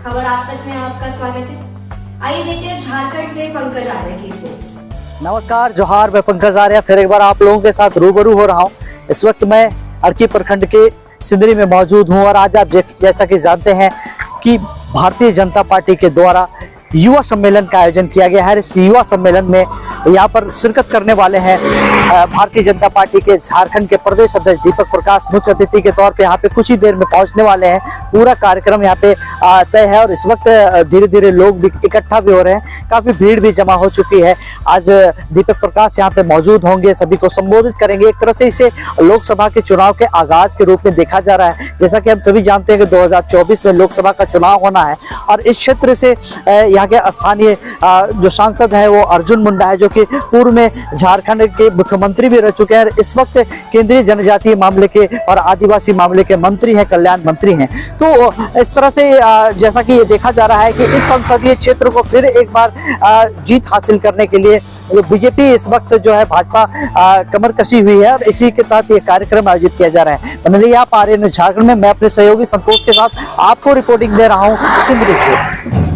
खबर आप तक में आपका स्वागत है। आइए देखते हैं झारखंड से पंकज आर्य की रिपोर्ट। नमस्कार, जोहार। मैं पंकज आर्य फिर एक बार आप लोगों के साथ रूबरू हो रहा हूँ। इस वक्त मैं अर्की प्रखंड के सिंदरी में मौजूद हूँ और आज आप जैसा कि जानते हैं कि भारतीय जनता पार्टी के द्वारा युवा सम्मेलन का आयोजन किया गया है। इस युवा सम्मेलन में यहाँ पर शिरकत करने वाले हैं भारतीय जनता पार्टी के झारखंड के प्रदेश अध्यक्ष दीपक प्रकाश मुख्य अतिथि के तौर पे यहाँ पे कुछ ही देर में पहुँचने वाले हैं। पूरा कार्यक्रम यहाँ पे तय है और इस वक्त धीरे धीरे लोग भी इकट्ठा भी हो रहे हैं, काफी भीड़ भी जमा हो चुकी है। आज दीपक प्रकाश यहाँ पे मौजूद होंगे, सभी को संबोधित करेंगे। एक तरह से इसे लोकसभा के चुनाव के आगाज के रूप में देखा जा रहा है। जैसा कि हम सभी जानते हैं कि 2024 में लोकसभा का चुनाव होना है और इस क्षेत्र से यहाँ के स्थानीय जो सांसद है वो अर्जुन मुंडा है, जो कि पूर्व में झारखंड के मुख्यमंत्री भी रह चुके हैं। इस वक्त केंद्रीय जनजातीय मामले के और आदिवासी मामले के मंत्री हैं, कल्याण मंत्री हैं। तो इस तरह से जैसा कि ये देखा जा रहा है कि इस संसदीय क्षेत्र को फिर एक बार जीत हासिल करने के लिए बीजेपी इस वक्त जो है भाजपा कमर कसी हुई है और इसी के तहत ये कार्यक्रम आयोजित किया जा रहा है। मनोली आप आ रहे हैं झारखंड में, मैं अपने सहयोगी संतोष के साथ आपको रिपोर्टिंग दे रहा हूँ सिंदरी से।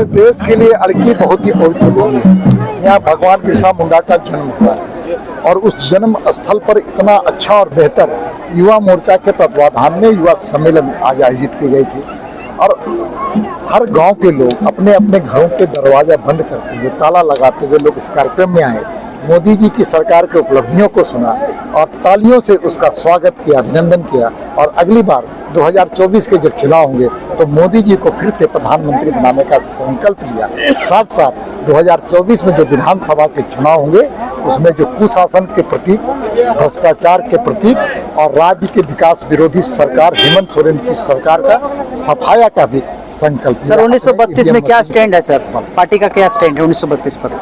देश के लिए अर्की बहुत ही पवित्र है। यहाँ भगवान बिरसा मुंडा का जन्म हुआ और उस जन्म स्थल पर इतना अच्छा और बेहतर युवा मोर्चा के तत्वाधान में युवा सम्मेलन आज आयोजित की गई थी और हर गांव के लोग अपने अपने घरों के दरवाजा बंद करते हुए, ताला लगाते हुए लोग इस कार्यक्रम में आए, मोदी जी की सरकार की उपलब्धियों को सुना और तालियों से उसका स्वागत किया, अभिनंदन किया। और अगली बार 2024 के जब चुनाव होंगे तो मोदी जी को फिर से प्रधानमंत्री बनाने का संकल्प लिया। साथ साथ 2024 में जो विधानसभा के चुनाव होंगे उसमें जो कुशासन के प्रतीक, भ्रष्टाचार के प्रतीक और राज्य के विकास विरोधी सरकार हेमंत सोरेन की सरकार का सफाया का भी संकल्प। सर 1932 में क्या स्टैंड है सर, पार्टी का क्या स्टैंड है 1932 पर?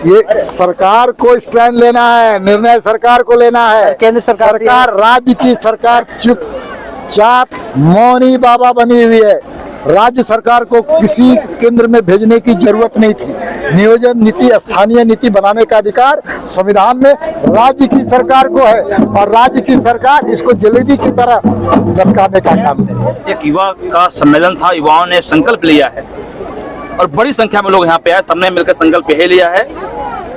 ये सरकार को स्टैंड लेना है, निर्णय सरकार को लेना है। केंद्र सरकार राज्य की सरकार चुपचाप मौनी बाबा बनी हुई है। राज्य सरकार को किसी केंद्र में भेजने की जरूरत नहीं थी। नियोजन नीति, स्थानीय नीति बनाने का अधिकार संविधान में राज्य की सरकार को है और राज्य की सरकार इसको जलेबी की तरह लटकाने का काम है। एक युवा का सम्मेलन था, युवाओं ने संकल्प लिया है और बड़ी संख्या में लोग यहाँ पे आए। सबने मिलकर संकल्प यह लिया है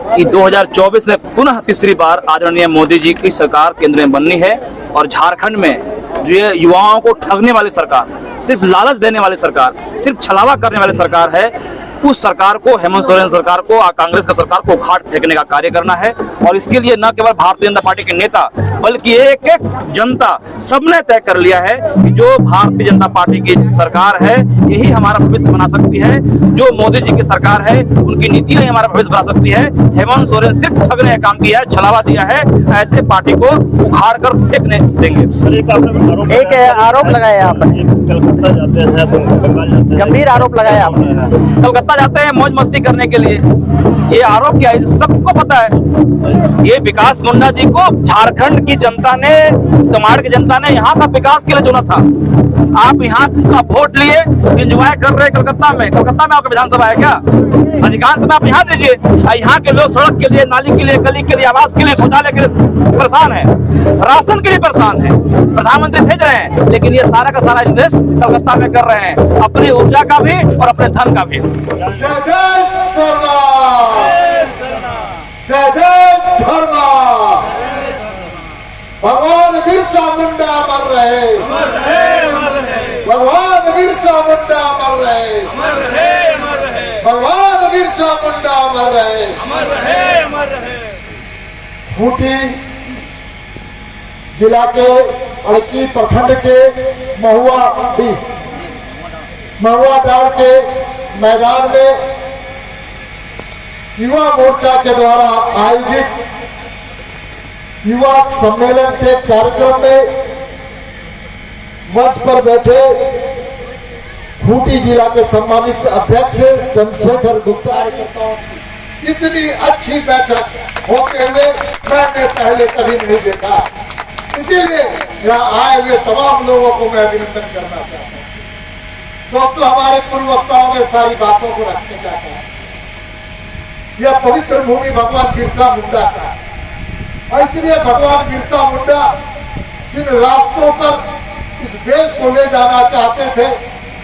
कि 2024 में पुनः तीसरी बार आदरणीय मोदी जी की सरकार केंद्र में बननी है और झारखंड में जो ये युवाओं को ठगने वाली सरकार, सिर्फ लालच देने वाली सरकार, सिर्फ छलावा करने वाली सरकार है, उस सरकार को, हेमंत सोरेन सरकार को, कांग्रेस का सरकार को उखाड़ फेंकने का कार्य करना है। और इसके लिए न केवल भारतीय जनता पार्टी के नेता बल्कि एक एक जनता सबने तय कर लिया है कि जो भारतीय जनता पार्टी की सरकार है यही हमारा भविष्य बना सकती है। जो मोदी जी की सरकार है उनकी नीतियां ही हमारा भविष्य बना सकती है। हेमंत सोरेन सिर्फ ठगने का काम किया है, छलावा दिया है, ऐसे पार्टी को उखाड़ कर फेंकने देंगे। एक आरोप लगाया आपने, कलकत्ता जाते हैं, बंगाल जाते हैं, गंभीर आरोप लगाया आपने। कलकत्ता जाते हैं मौज मस्ती करने के लिए, ये आरोप क्या है? सबको पता है ये विकास मुंडा जी को झारखंड की जनता ने, तमाड़ की जनता ने यहाँ का विकास के लिए चुना था। आप यहाँ का वोट लिए एंजॉय कर रहे कलकत्ता में। कलकत्ता में आपका विधानसभा है क्या? अधिकांश में आप यहाँ दीजिए। यहाँ के लोग सड़क के लिए, नाली के लिए, गली के लिए, आवास के लिए, शौचालय के लिए परेशान है, राशन के लिए परेशान है। प्रधानमंत्री भेज रहे हैं लेकिन ये सारा का सारा इन्वेस्ट कलकत्ता में कर रहे हैं, अपनी ऊर्जा का भी और अपने धन का भी। जय जय सरदार, जय जय धर्मा, भगवान बिरसा मुंडा मर रहे, भगवान बिरसा मुंडा मर रहे, भगवान बिरसा मुंडा मर रहे। खूंटी जिला के अर्की प्रखंड के महुआ, महुआ डाल के मैदान में युवा मोर्चा के द्वारा आयोजित युवा सम्मेलन के कार्यक्रम में मंच पर बैठे खूंटी जिला के सम्मानित अध्यक्ष चंद्रशेखर गुप्ता इतनी अच्छी बैठक होते हुए मैंने पहले कभी नहीं देखा। इसीलिए यहाँ आए हुए तमाम लोगों को मैं अभिनंदन करना चाहता हूँ। दोस्तों, हमारे पूर्व वक्ताओं ने सारी बातों को रखने का कहा। यह पवित्र भूमि भगवान बिरसा मुंडा का है, और इसलिए भगवान बिरसा मुंडा जिन रास्तों पर इस देश को ले जाना चाहते थे,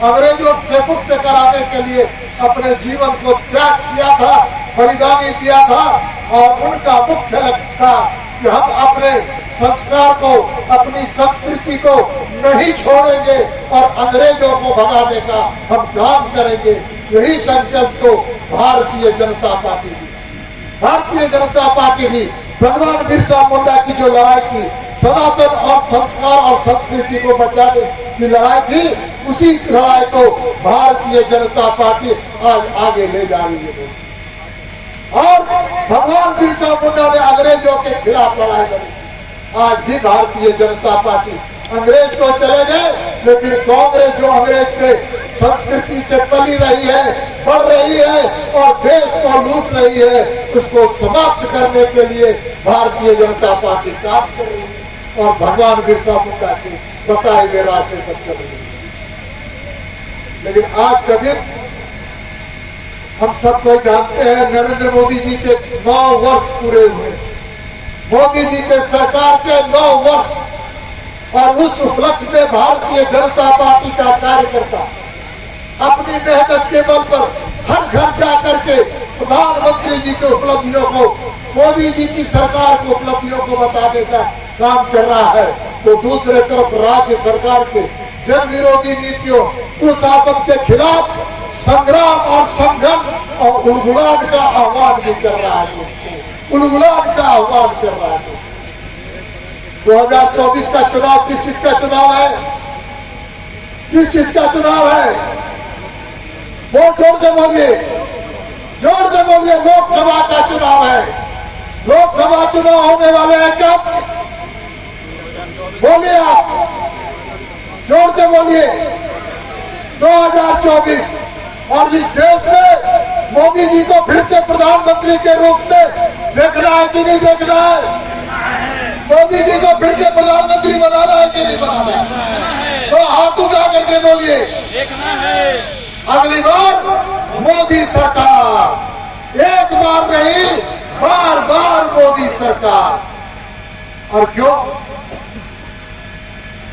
अंग्रेजों से मुक्त कराने के लिए अपने जीवन को त्याग किया था, बलिदानी दिया था, और उनका मुख्य लक्ष्य था कि हम अपने संस्कार को, अपनी संस्कृति को नहीं छोड़ेंगे और अंग्रेजों को भगाने का हम काम करेंगे। यही संकल्प तो भारतीय जनता पार्टी भी भगवान बिरसा मुंडा की जो लड़ाई थी, सनातन और संस्कार और संस्कृति को बचाने की लड़ाई थी, उसी लड़ाई को भारतीय जनता पार्टी आज आगे ले जा रही है। और भगवान बिरसा मुंडा ने अंग्रेजों के खिलाफ लड़ाई लड़ी। आज भी भारतीय जनता पार्टी, अंग्रेज तो चले गए, लेकिन कांग्रेस जो अंग्रेज के संस्कृति से पली रही है, बढ़ रही है और देश को लूट रही है, उसको समाप्त करने के लिए भारतीय जनता पार्टी काम कर रही है और भगवान बिरसा मुंडा के बताए हुए रास्ते पर चल रही है। लेकिन आज का दिन हम सब कोई जानते हैं, नरेंद्र मोदी जी के 9 वर्ष पूरे हुए, मोदी जी के सरकार के 9 वर्ष, और उस उपलक्ष्य में भारतीय जनता पार्टी का कार्यकर्ता अपनी मेहनत के बल पर हर घर जाकर के प्रधानमंत्री जी के उपलब्धियों को, मोदी जी की सरकार की उपलब्धियों को बताने का काम कर रहा है, तो दूसरे तरफ राज्य सरकार के जन विरोधी नीतियों, कुशासन के खिलाफ संग्राम और संघर्ष और उलगुलान का आह्वान भी कर रहा है। 2024 का चुनाव किस चीज का चुनाव है? किस चीज का चुनाव है? बहुत जोर से बोलिए, जोर से बोलिए। लोकसभा का चुनाव है। लोकसभा चुनाव होने वाले हैं कब? बोलिए आप, जोर से बोलिए। 2024। और इस देश में मोदी जी को फिर से प्रधानमंत्री के रूप में देखना है कि नहीं देखना है? मोदी जी को फिर से प्रधानमंत्री बनाना है कि नहीं बनाना है? तो हाथ उठा करके बोलिए, अगली बार मोदी सरकार, एक बार नहीं बार बार मोदी सरकार। और क्यों?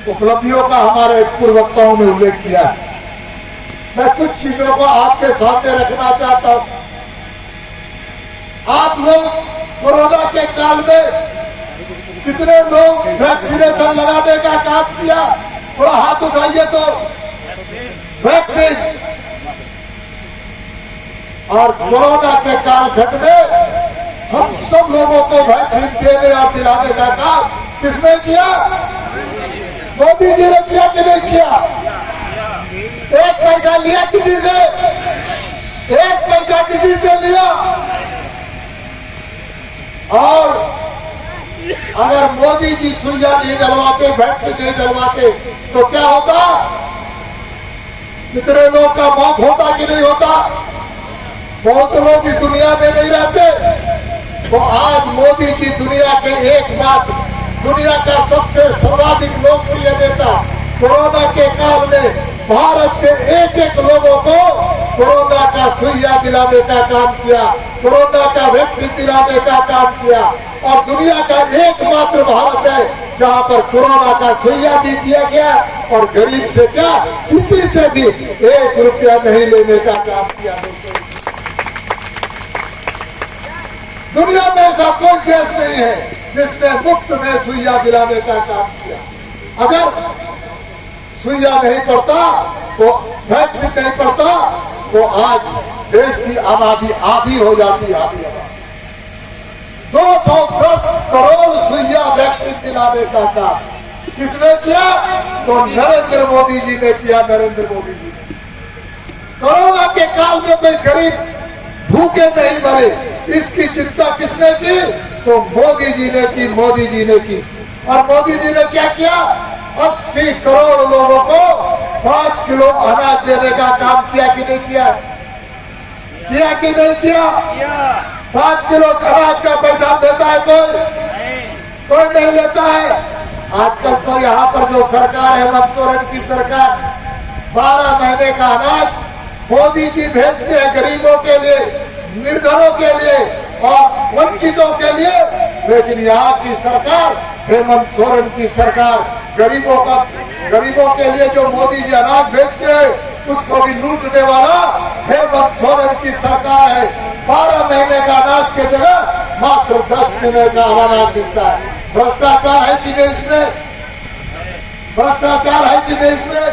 उपलब्धियों का हमारे पूर्व वक्ताओं ने उल्लेख किया है। मैं कुछ चीजों को आपके सामने रखना चाहता हूं। आप लोग कोरोना के काल में कितने लोग वैक्सीनेशन लगाने का काम किया? थोड़ा हाथ उठाइए तो। वैक्सीन और कोरोना के कालखंड में हम सब लोगों को वैक्सीन देने और दिलाने का काम किसने किया? मोदी जी ने किया कि नहीं किया? एक पैसा लिया किसी से? एक पैसा किसी से लिया? और अगर मोदी जी सुइया नहीं डलवाते, वैक्सीन नहीं डलवाते, तो क्या होता? कितने लोग का मौत होता कि नहीं होता? बहुत लोग इस दुनिया में नहीं रहते। तो आज मोदी जी दुनिया के एकमात्र, दुनिया का सबसे सर्वाधिक लोकप्रिय नेता, कोरोना के काल में भारत के एक लोगों को कोरोना का सुइया दिलाने का काम किया, कोरोना का वैक्सीन दिलाने का काम किया। और दुनिया का एकमात्र भारत है जहां पर कोरोना का सुइया भी दिया गया और गरीब से क्या, किसी से भी 1 रुपया नहीं लेने का काम किया। दुनिया में ऐसा कोई देश नहीं है जिसने मुफ्त में सुइया दिलाने का काम किया। अगर सुइया नहीं पड़ता, तो वैक्सीन नहीं पड़ता, तो आज देश की आबादी आधी हो जाती। 210 करोड़ सुइया वैक्सीन दिलाने का काम किसने किया? तो नरेंद्र मोदी जी ने किया। नरेंद्र मोदी जी ने कोरोना के काल में कोई गरीब भूखे नहीं मरे, इसकी चिंता किसने की? तो मोदी जी ने की, मोदी जी ने की। और मोदी जी ने क्या किया? 80 करोड़ लोगों को 5 किलो अनाज देने का काम किया कि नहीं किया? किया कि नहीं किया? 5 किलो अनाज का पैसा देता है कोई नहीं लेता है। आजकल तो यहाँ पर जो सरकार है, हेमंत सोरेन की सरकार, 12 महीने का अनाज मोदी जी भेजते हैं गरीबों के लिए, निर्धनों के लिए और वंचितों के लिए। लेकिन यहाँ की सरकार, हेमंत सोरेन की सरकार, गरीबों के लिए जो मोदी जी अनाज भेजते हैं उसको भी लूटने वाला हेमंत सोरेन की सरकार है। 12 महीने का अनाज के जगह मात्र 10 महीने का अनाज मिलता है। भ्रष्टाचार है कि नहीं इसमें? भ्रष्टाचार है कि नहीं इसमें?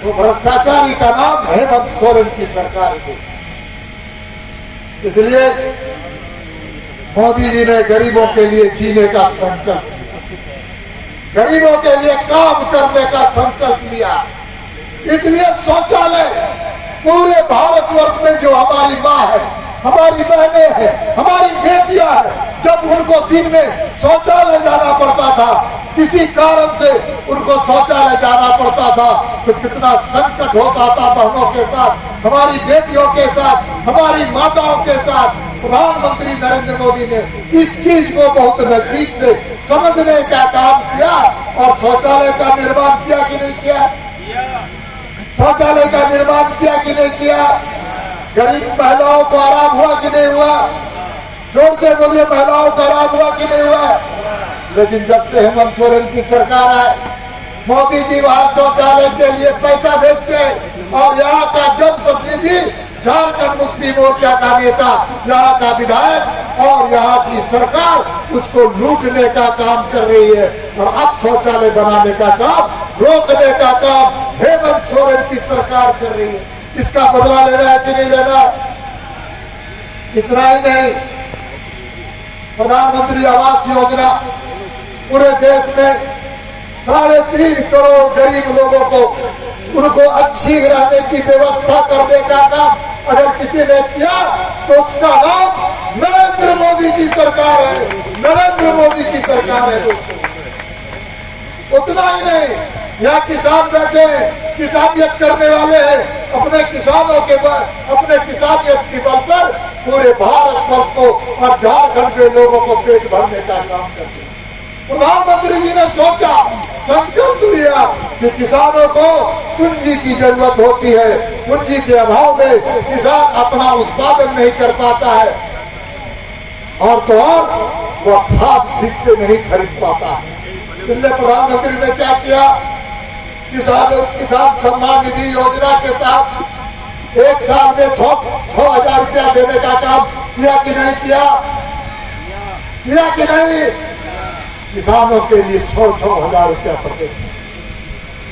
तो भ्रष्टाचारी का नाम हेमंत सोरेन की सरकार है। इसलिए मोदी जी ने गरीबों के लिए जीने का संकल्प, गरीबों के लिए काम करने का संकल्प लिया। इसलिए शौचालय पूरे भारतवर्ष में जो हमारी माँ है, हमारी बहनें हैं, हमारी बेटियां हैं, जब उनको दिन में शौचालय जाना पड़ता था, किसी कारण से उनको शौचालय जाना पड़ता था, तो कितना संकट होता था बहनों के साथ, हमारी बेटियों के साथ, हमारी माताओं के साथ। प्रधानमंत्री नरेंद्र मोदी ने इस चीज को बहुत नजदीक से समझने का काम किया और शौचालय का निर्माण किया कि नहीं किया? शौचालय का निर्माण किया कि नहीं किया? गरीब महिलाओं को आराम हुआ कि नहीं हुआ? जोर से बोलिए, महिलाओं को आराम हुआ कि नहीं हुआ? लेकिन जब से हेमंत सोरेन की सरकार है, मोदी जी वहां शौचालय के लिए पैसा भेजते हैं और यहाँ का जनप्रतिनिधि, झारखंड मुक्ति मोर्चा का नेता, यहाँ का विधायक और यहाँ की सरकार उसको लूटने का काम कर रही है। और अब शौचालय बनाने का काम, रोकने का काम हेमंत सोरेन की सरकार कर रही है। इसका बदला लेना है कि नहीं लेना? इतना ही नहीं, प्रधानमंत्री आवास योजना पूरे देश में 3.5 करोड़ गरीब लोगों को, उनको अच्छी रहने की व्यवस्था करने का काम अगर किसी ने किया तो उसका नाम नरेंद्र मोदी की सरकार है। नरेंद्र मोदी की सरकार है दोस्तों। उतना ही नहीं, यहाँ किसान बैठे हैं, किसानियत करने वाले हैं, अपने किसानों के अपने किसानियत की बल पर पूरे भारतवर्ष को और झारखंड के लोगों को पेट भरने का काम करते हैं। प्रधानमंत्री जी ने सोचा, संकल्प लिया कि किसानों को पूंजी की जरूरत होती है, पूंजी के अभाव में किसान अपना उत्पादन नहीं कर पाता है और तो और वो खाद ठीक से नहीं खरीद पाता है। इसलिए प्रधानमंत्री ने क्या किया? किसान सम्मान निधि योजना के तहत 1 साल में 6,000 रुपया देने का काम किया कि नहीं किया? किया कि नहीं? किसानों के लिए 6,000 रुपया प्रति।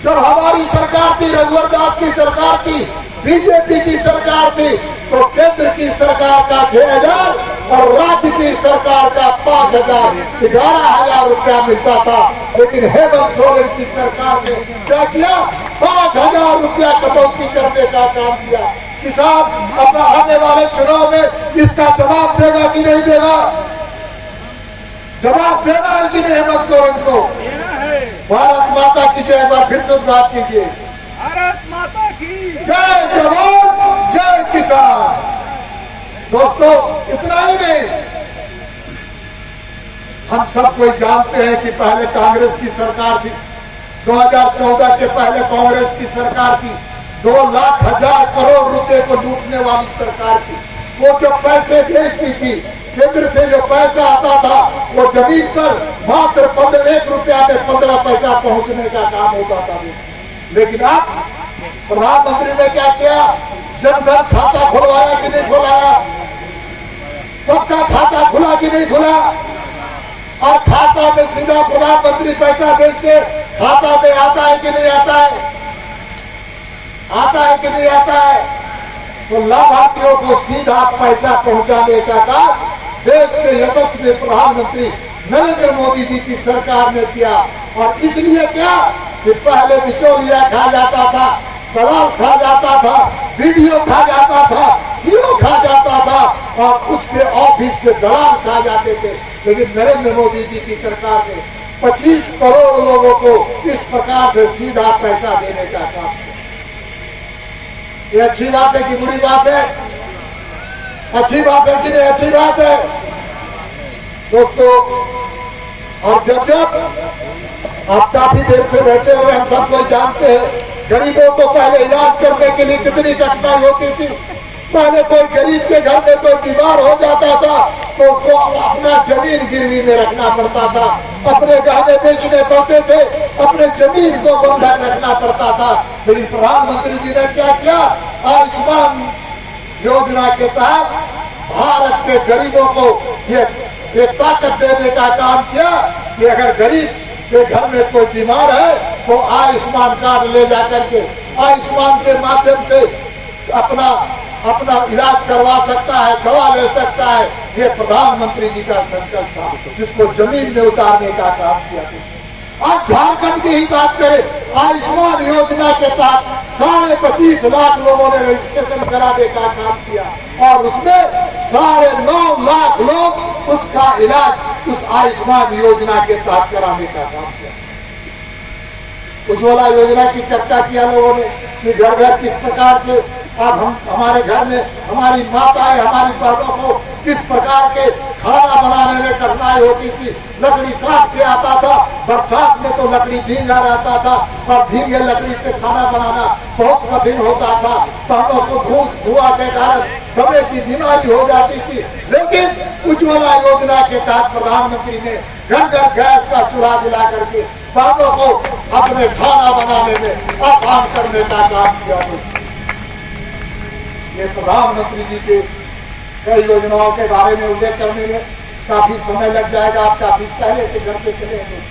जब हमारी सरकार थी, रघुवर दास की सरकार थी, बीजेपी की सरकार थी, तो केंद्र की सरकार का 6,000 और राज्य की सरकार का 5,000, 11,000 रुपया मिलता था। लेकिन हेमंत सोरेन की सरकार ने क्या किया? 5,000 रुपया कटौती करने का काम किया। किसान अपना आने वाले चुनाव में इसका जवाब देगा कि नहीं देगा? जवाब देना है कि नहीं हेमंत सोरेन को? भारत माता की जय, एक बार फिर से उद्घाट कीजिए। भारत माता की जय जवान जय किसान। दोस्तों इतना ही नहीं, हम सब कोई जानते हैं कि पहले कांग्रेस की सरकार थी, 2014 के पहले कांग्रेस की सरकार थी, 2,00,000 करोड़ रुपए को लूटने वाली सरकार थी। वो जो पैसे भेजती थी, केंद्र से जो पैसा आता था, वो जमीन पर मात्र 1 रुपया में 15 पैसा पहुंचने का काम होता था। लेकिन अब प्रधानमंत्री ने क्या किया? जनधन खाता खुलवाया कि नहीं खुलाया? सबका खाता खुला कि नहीं खुला? और खाता में सीधा प्रधानमंत्री पैसा भेज के खाता में आता है कि नहीं आता है? आता है कि नहीं आता है? तो लाभार्थियों को सीधा पैसा पहुंचाने का काम देश के यशस्वी प्रधानमंत्री नरेंद्र मोदी जी की सरकार ने किया। और इसलिए क्या कि पहले बिचौलिया खा जाता था, दलाल खा जाता था, वीडियो खा जाता था, सीओ खा जाता था और उसके ऑफिस के दलाल खा जाते थे। लेकिन नरेंद्र मोदी जी की सरकार ने 25 करोड़ लोगों को इस प्रकार से सीधा पैसा देने का काम किया। ये अच्छी बात है कि बुरी बात है? अच्छी बात है कि नहीं अच्छी बात है दोस्तों? और जब आप काफी देर से बैठे हुए हम सब कोई जानते हैं, गरीबों को पहले इलाज करने के लिए कितनी कठिनाई होती थी। पहले कोई गरीब के घर में कोई बीमार हो जाता था तो उसको अपना जमीन गिरवी में रखना पड़ता था, अपने गहने बेचने पड़ते थे, अपने जमीन को बंधक रखना पड़ता था। लेकिन प्रधानमंत्री जी ने क्या किया? आयुष्मान योजना के तहत भारत के गरीबों को ये ताकत देने का काम किया कि अगर गरीब के घर में कोई बीमार है तो आयुष्मान कार्ड ले जाकर के आयुष्मान के माध्यम से अपना इलाज करवा सकता है, दवा ले सकता है। ये प्रधानमंत्री जी का संकल्प था, जिसको जमीन में उतारने का काम किया। आज झारखंड की ही बात करें, आयुष्मान योजना के तहत 25.5 लाख लोगों ने रजिस्ट्रेशन कराने का काम किया और उसमें 9.5 लाख लोग उसका इलाज उस आयुष्मान योजना के तहत कराने का काम किया। उज्ज्वला योजना की चर्चा किया लोगों ने कि घर घर किस प्रकार से अब हमारे घर में हमारी माताएं, हमारी बहनों को किस प्रकार के खाना बनाने में कठिनाई होती थी। लकड़ी काट के आता था, बरसात में तो लकड़ी भींगा रहता था और भीगे लकड़ी से खाना बनाना बहुत कठिन होता था। बहनों को धुआं के कारण दमे की बीमारी हो जाती थी। लेकिन उज्ज्वला योजना के तहत प्रधानमंत्री ने घर घर गैस का चूल्हा दिला करके बहनों को अपने खाना बनाने में आसान करने का काम किया। ये प्रधानमंत्री जी के कई योजनाओं के बारे में उल्लेख करने में काफी समय लग जाएगा, आप काफी पहले से घर पे चले हैं।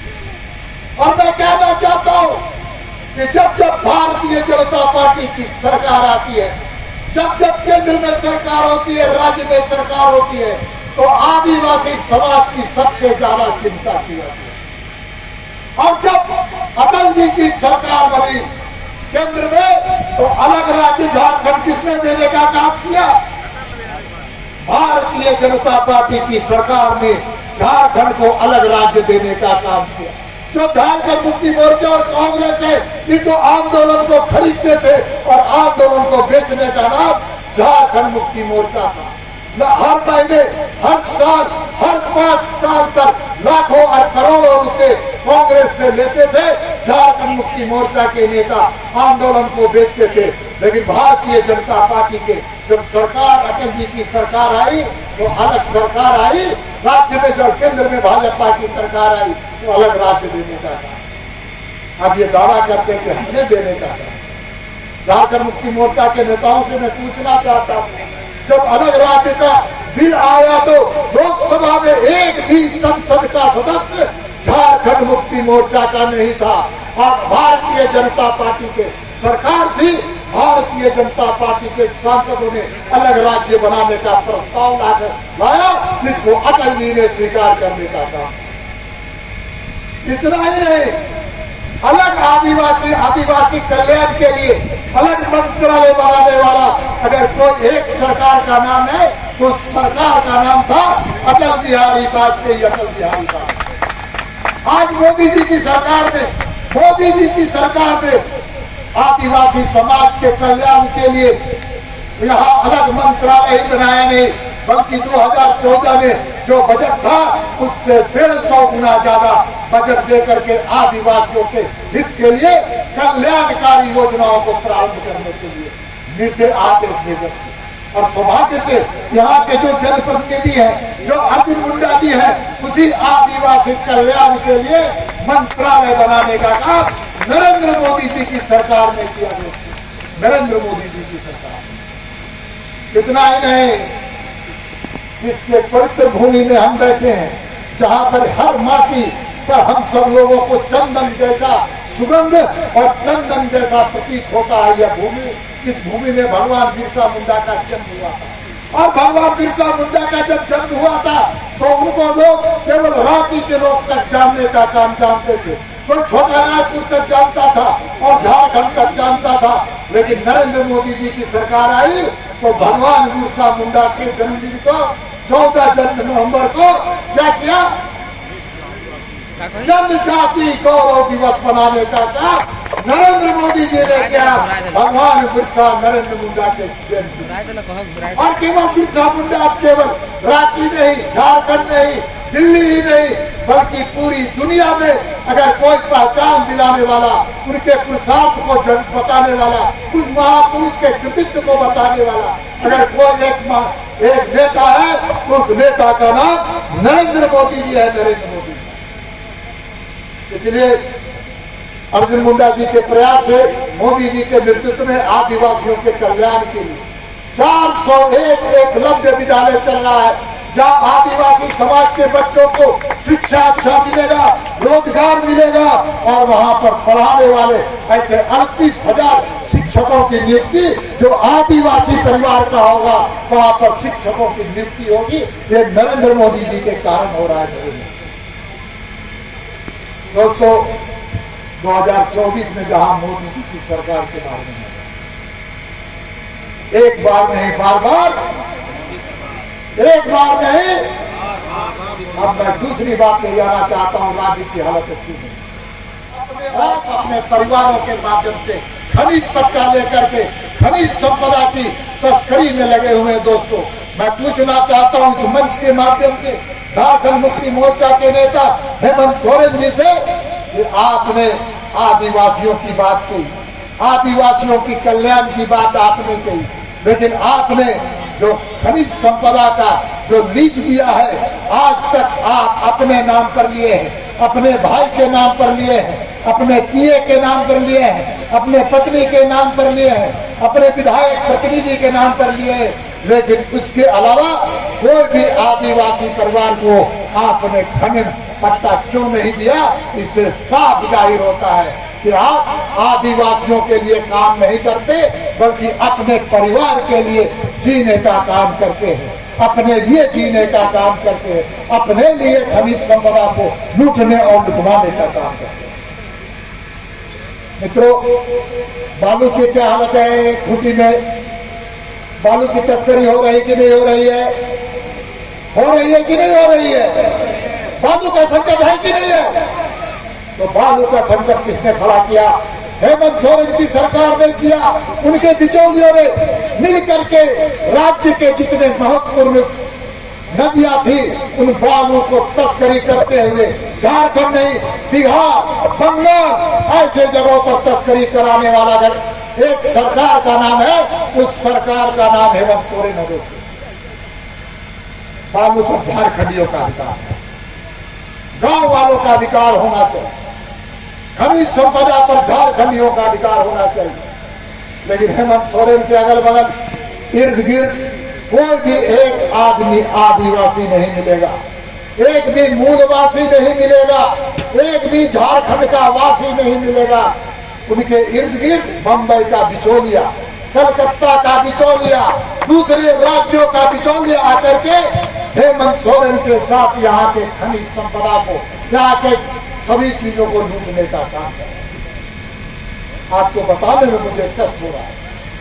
और मैं कहना चाहता हूं कि जब भारतीय जनता पार्टी की सरकार आती है, जब केंद्र में सरकार होती है, राज्य में सरकार होती है, तो आदिवासी समाज की सबसे ज्यादा चिंता की जाती है। और जब अटल जी की सरकार बनी केंद्र में, तो अलग राज्य झारखंड किसने देने का काम किया? भारतीय जनता पार्टी की सरकार ने झारखंड को अलग राज्य देने का काम किया। जो झारखंड मुक्ति मोर्चा और कांग्रेस है, ये तो आंदोलन को खरीदते थे और आंदोलन को बेचने का नाम झारखंड मुक्ति मोर्चा था। हर महीने, हर साल, हर 5 साल तक लाखों और करोड़ों रुपए कांग्रेस से लेते थे। झारखंड मुक्ति मोर्चा के नेता आंदोलन को बेचते थे। लेकिन भारतीय जनता पार्टी के जब सरकार, अटल जी की सरकार आई तो अलग सरकार आई, राज्य में जब केंद्र में भाजपा की सरकार आई तो अलग राज्य देने का था। अब ये दावा करते कि हमने देने का था। झारखंड मुक्ति मोर्चा के नेताओं से मैं पूछना चाहता हूँ, जब अलग राज्य का बिल आया तो लोकसभा में एक भी संसद का सदस्य झारखंड मुक्ति मोर्चा का नहीं था। और भारतीय जनता पार्टी के सरकार थी, भारतीय जनता पार्टी के सांसदों ने अलग राज्य बनाने का प्रस्ताव लाया, जिसको अटल जी ने स्वीकार करने का काम। इतना ही नहीं, अलग आदिवासी कल्याण के लिए अलग मंत्रालय बनाने वाला अगर कोई एक सरकार का नाम है तो सरकार का नाम था अटल बिहारी वाजपेयी। अटल बिहारी वाजपेयी। आज मोदी जी की सरकार ने आदिवासी समाज के कल्याण के लिए यहाँ अलग मंत्रालय ही बनाया नहीं, बल्कि 2014 में जो बजट था उससे 150 गुना ज्यादा बजट दे करके आदिवासियों के हित के लिए कल्याणकारी योजनाओं को प्रारंभ करने के लिए आदेश दे दिए। और सौभाग्य से यहाँ के जो जनप्रतिनिधि हैं, जो अर्जुन मुंडा जी हैं, उसी आदिवासी कल्याण के लिए मंत्रालय बनाने का काम नरेंद्र मोदी जी की सरकार ने किया। नरेंद्र मोदी जी की सरकार। इतना ही नहीं, इसके पवित्र भूमि में हम बैठे हैं, जहाँ पर हर माटी पर हम सब लोगों को चंदन जैसा सुगंध और चंदन जैसा प्रतीक होता है यह भूमि। इस भूमि में भगवान बिरसा मुंडा का जन्म हुआ था। और भगवान बिरसा मुंडा का जब जन्म हुआ था तो उनको लोग केवल रांची के लोग तक जानने का काम जानते थे। कोई छोटा नागपुर तक जानता था और झारखंड तक जानता था। लेकिन नरेंद्र मोदी जी की सरकार आई तो भगवान बिरसा मुंडा के जन्मदिन को 14 नवंबर को क्या किया, जनजाति गौरव दिवस मनाने का काम नरेंद्र मोदी जी ने किया। भगवान बिरसा नरेंद्र मुंडा के जन्मदिन, और केवल बिरसा मुंडा केवल रांची नहीं, झारखंड नहीं, दिल्ली ही नहीं, बल्कि पूरी दुनिया में अगर कोई पहचान दिलाने वाला, उनके पुरुषार्थ को बताने वाला, उस महापुरुष के कृतित्व को बताने वाला अगर कोई एक नेता है तो उस नेता का नाम नरेंद्र मोदी जी है, नरेंद्र मोदी। इसलिए अर्जुन मुंडा जी के प्रयास से मोदी जी के नेतृत्व में आदिवासियों के कल्याण के लिए 401 एकलव्य विद्यालय चल रहा है, जहाँ आदिवासी समाज के बच्चों को शिक्षा अच्छा मिलेगा, रोजगार मिलेगा, और वहाँ पर पढ़ाने वाले ऐसे 38,000 शिक्षकों की नियुक्ति जो आदिवासी परिवार का होगा, वहाँ पर शिक्षकों की नियुक्ति होगी। ये नरेंद्र मोदी जी के कारण हो रहा है। दोस्तों, 2024 में जहाँ मोदी जी की सरकार के बारे में एक बार नहीं, बार बार, एक बार नहीं, अब मैं दूसरी बात कह जाना चाहता हूँ। राज्य की हालत अच्छी नहीं, अपने परिवारों के माध्यम से खनिज पट्टा लेकर के खनिज संपदा की तस्करी में लगे हुए। दोस्तों, मैं पूछना चाहता हूँ इस मंच के माध्यम से झारखंड मुक्ति मोर्चा के नेता हेमंत सोरेन जी से कि आपने आदिवासियों की बात कही, आदिवासियों की कल्याण की बात आपने कही, लेकिन आपने जो खनिज संपदा का जो लीज दिया है, आज तक आप अपने नाम पर लिए हैं, अपने भाई के नाम पर लिए हैं, अपने पीए के नाम पर लिए हैं, अपने पत्नी के नाम पर लिए हैं, अपने विधायक प्रतिनिधि के नाम पर लिए हैं, लेकिन उसके अलावा कोई भी आदिवासी परिवार को आपने खनन पट्टा क्यों नहीं दिया? इससे साफ जाहिर होता है कि आप आदिवासियों के लिए काम नहीं करते, बल्कि अपने परिवार के लिए जीने का काम करते हैं, अपने लिए जीने का काम करते हैं, अपने लिए खनिज संपदा को लूटने और लुटवाने का काम करते हैं। मित्रों, बालू की क्या हालत है? खूंटी में बालू की तस्करी हो रही कि नहीं हो रही है? हो रही है कि नहीं हो रही है? बालू का संकट है कि नहीं है? तो बालू का संकट किसने खड़ा किया? हेमंत सोरेन की सरकार ने किया। उनके बिचौलियों ने मिल करके राज्य के जितने महत्वपूर्ण नदियां थी, उन बालू को तस्करी करते हुए झारखंड नहीं, बिहार, बंगाल ऐसे जगहों पर तस्करी कराने वाला अगर एक सरकार का नाम है, उस सरकार का नाम हेमंत सोरेन है। बालू पर झारखंडियों का अधिकार है, गांव वालों का अधिकार होना चाहिए, खनिज संपदा पर झारखंडियों का अधिकार होना चाहिए। लेकिन हेमंत सोरेन के अगल बगल इर्द गिर्द कोई भी एक आदमी आदिवासी नहीं मिलेगा, एक भी मूलवासी नहीं मिलेगा, एक भी झारखंड का वासी नहीं मिलेगा। उनके इर्द गिर्द बंबई का बिचौलिया, कलकत्ता का बिचौलिया, दूसरे राज्यों का बिचौलिया आकर के हेमंत सोरेन के साथ यहाँ के खनिज संपदा को, यहाँ के सभी चीजों को लूटने का काम है। आपको बताने में मुझे कष्ट हो रहा है,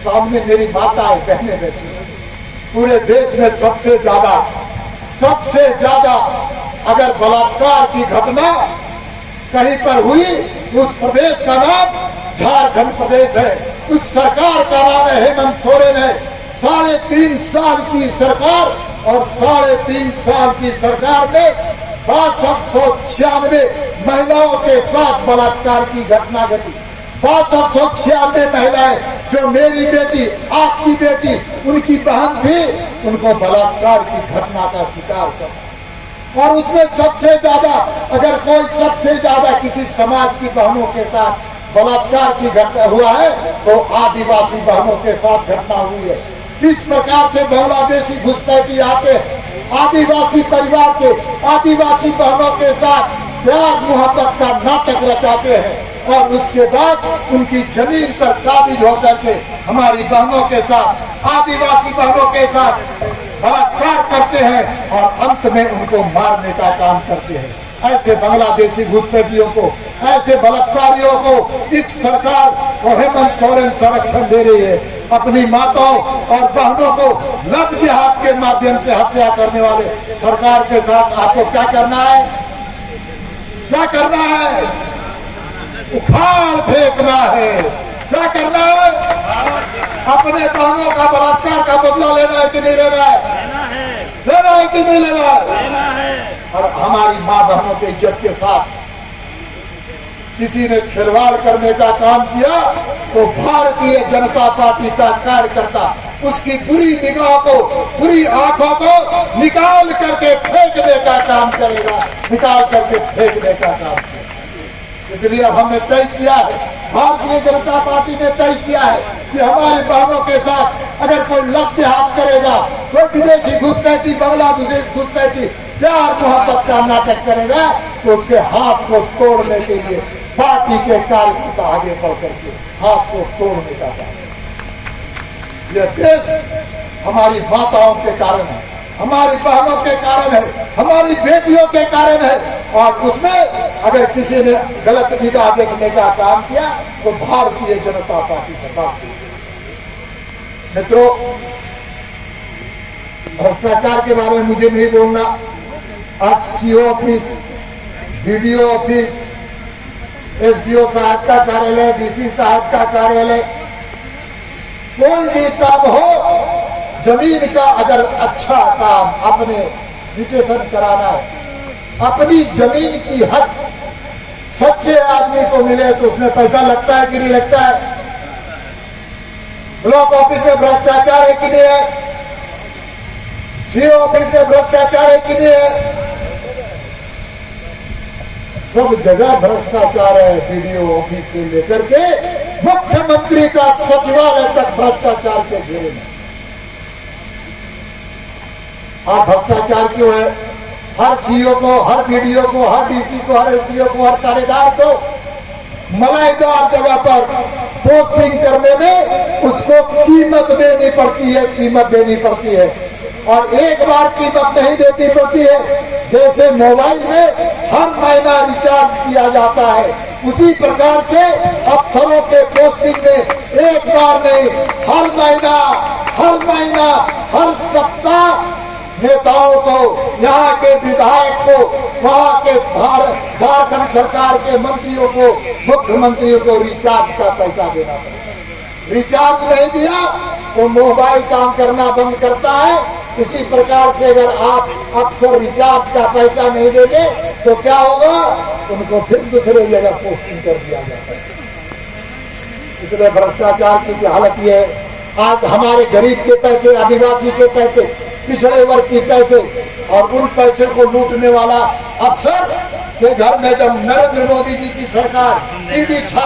सामने मेरी माताएं बहनें बैठी हैं। पूरे देश में सबसे ज्यादा अगर बलात्कार की घटना कहीं पर हुई, उस प्रदेश का नाम झारखंड प्रदेश है, उस सरकार का नाम है हेमंत सोरेन है। 3.5 साल की सरकार, और 3.5 साल की सरकार में 6296 महिलाओं के साथ बलात्कार की घटना घटी। 6296 महिलाएं जो मेरी बेटी, आपकी बेटी, उनकी बहन थी, उनको बलात्कार की घटना का शिकार कर। और उसमें सबसे ज्यादा, अगर कोई सबसे ज्यादा किसी समाज की बहनों के साथ बलात्कार की घटना हुआ है तो आदिवासी बहनों के साथ घटना हुई है। किस प्रकार से बांग्लादेशी घुसपैठी आते आदिवासी परिवार के आदिवासी बहनों के साथ प्यार मोहब्बत का नाटक रचाते हैं, और उसके बाद उनकी जमीन पर काबिज होकर के हमारी बहनों के साथ, आदिवासी बहनों के साथ बलात्कार करते हैं और अंत में उनको मारने का काम करते हैं। ऐसे बांग्लादेशी घुसपैठियों को, ऐसे बलात्कारियों को इस सरकार को हेमंत सोरेन संरक्षण दे रही है। अपनी माताओं और बहनों को लव जिहाद के माध्यम से हत्या करने वाले सरकार के साथ आपको क्या करना है? क्या करना है? उखाड़ फेंकना है। क्या करना है? अपने बहनों का बलात्कार का बदला लेना है कि नहीं लेना है? लेना है कि नहीं लेना है? और हमारी माँ बहनों की इज्जत के साथ किसी ने खिलवाड़ करने का काम किया तो भारतीय जनता पार्टी का कार्यकर्ता उसकी बुरी निगाह को, बुरी आंखों को निकाल करके फेंकने का काम करेगा, निकाल करके फेंकने का काम करेगा। इसलिए अब हमने तय किया है, भारतीय जनता पार्टी ने तय किया है कि हमारी बहनों के साथ अगर कोई लव जिहाद करेगा, कोई विदेशी घुसपैठी, बांग्लादेशी घुसपैठी प्यार मोहब्बत का नाटक करेगा तो उसके हाथ को तोड़ने के लिए पार्टी के कार्यकर्ता आगे बढ़ करके हाथ को तोड़ने का काम। यह देश हमारी माताओं के कारण है, हमारी बहनों के कारण है, हमारी बेटियों के कारण है। और उसमें अगर किसी ने गलत निगाह देखने का काम किया तो भारतीय जनता पार्टी बर्दाश्त नहीं करेगी। मित्रों, भ्रष्टाचार के बारे में मुझे नहीं बोलना। आज CO office, BDO office, SDO साहब का कार्यालय, डीसी साहब का कार्यालय, कोई भी काम हो, जमीन का अगर अच्छा काम अपने म्यूटेशन कराना है, अपनी जमीन की हक सच्चे आदमी को मिले तो उसमें पैसा लगता है कि नहीं लगता है? ब्लॉक ऑफिस में भ्रष्टाचार है कि नहीं है? सीओ ऑफिस में भ्रष्टाचार है कि नहीं है? सब जगह भ्रष्टाचार है। बीडीओ ऑफिस से लेकर के मुख्यमंत्री का सचिवालय तक भ्रष्टाचार के घेरे में। और भ्रष्टाचार क्यों है? हर सीओ को, हर बीडीओ को, हर डीसी को, हर एसडीओ को, हर थानेदार को मलाईदार जगह पर पोस्टिंग करने में उसको कीमत देनी पड़ती है, कीमत देनी पड़ती है। और एक बार कीमत नहीं देनी पड़ती है। जैसे मोबाइल में हर महीना रिचार्ज किया जाता है, उसी प्रकार से अफसरों के पोस्टिंग में एक बार नहीं, हर महीना, हर सप्ताह नेताओं को, यहाँ के विधायक को, वहाँ के झारखंड सरकार के मंत्रियों को, मुख्यमंत्रियों को रिचार्ज का पैसा देना पड़ेगा। रिचार्ज नहीं दिया तो मोबाइल काम करना बंद करता है। इसी प्रकार से अगर आप अक्सर रिचार्ज का पैसा नहीं देंगे तो क्या होगा? उनको फिर दूसरे जगह पोस्टिंग कर दिया जाता है। इसलिए भ्रष्टाचार की हालत ये है। आज हमारे गरीब के पैसे, आदिवासी के पैसे, पिछड़े वर्ग के पैसे और उन पैसे को लूटने वाला अफसर के घर में जब नरेंद्र मोदी जी की सरकार ईडी छापा